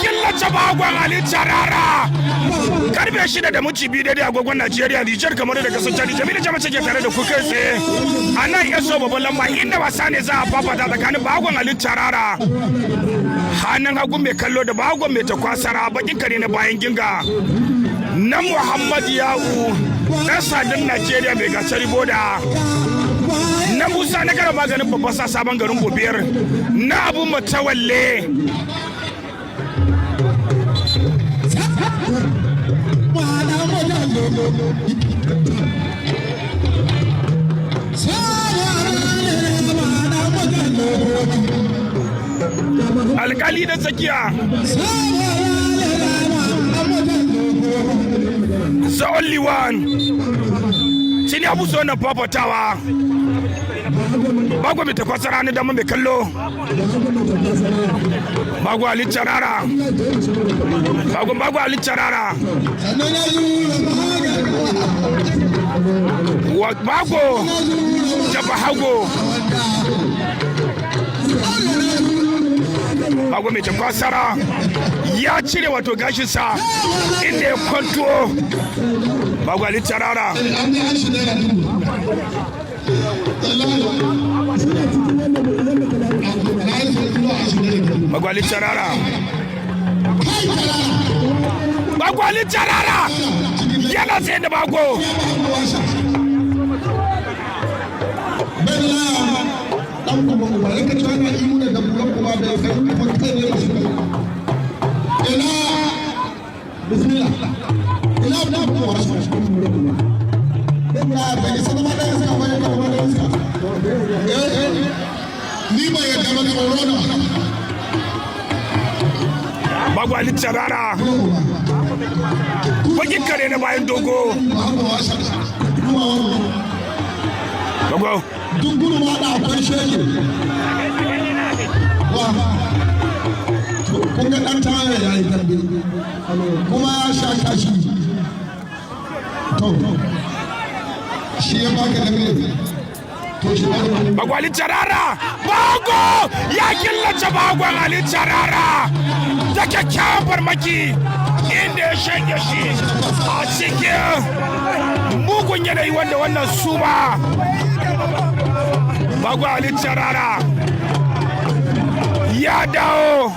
killace bagon Ali Tarara. Karfe 6 da minti 2 daidai agogon Najeriya, Nijar, kamar da kasar Chad. Jamilu Jama'a ke tare da ku kai tsaye. A nan yaso babban lamba inda wasa ne za a fafata tsakanin bagon Ali Tarara. Hannun hagu mai kallo da bagon mai takwasara bakin kare na bayan ginga. Na Muhammad Ya'u na sadin Najeriya mai gasar boda. Na Musa na gara maganin babban sa sabon garin Gobiyar. Na Abu Matawalle. Alkali da tsakiya. The only one. Shine abu so na fafatawa. Bago mai takwasara ni dama mai kallo. Bago Ali Tarara. Bago Ali Tarara. Bago Jaba Hago. Bago mai takwasara ya cire wato gashinsa inda ya kwanto. Bago Ali Tarara. Bago Ali Tarara. Bago Ali Tarara yana sai da bago. Bago Ali Tarara bakin kare na bayan dogo. Bago dunguru ma da akwai shege kun ga dan tare ya yi dambe kuma ya sha kashi to shi ya baka dambe to shi Bago Ali Tarara. Bago ya killace bagon Ali Tarara da kyakkyawan farmaki inda ya shanye shi a cikin mugun yanayi wanda wannan suma. Bago Ali Tarara ya dawo.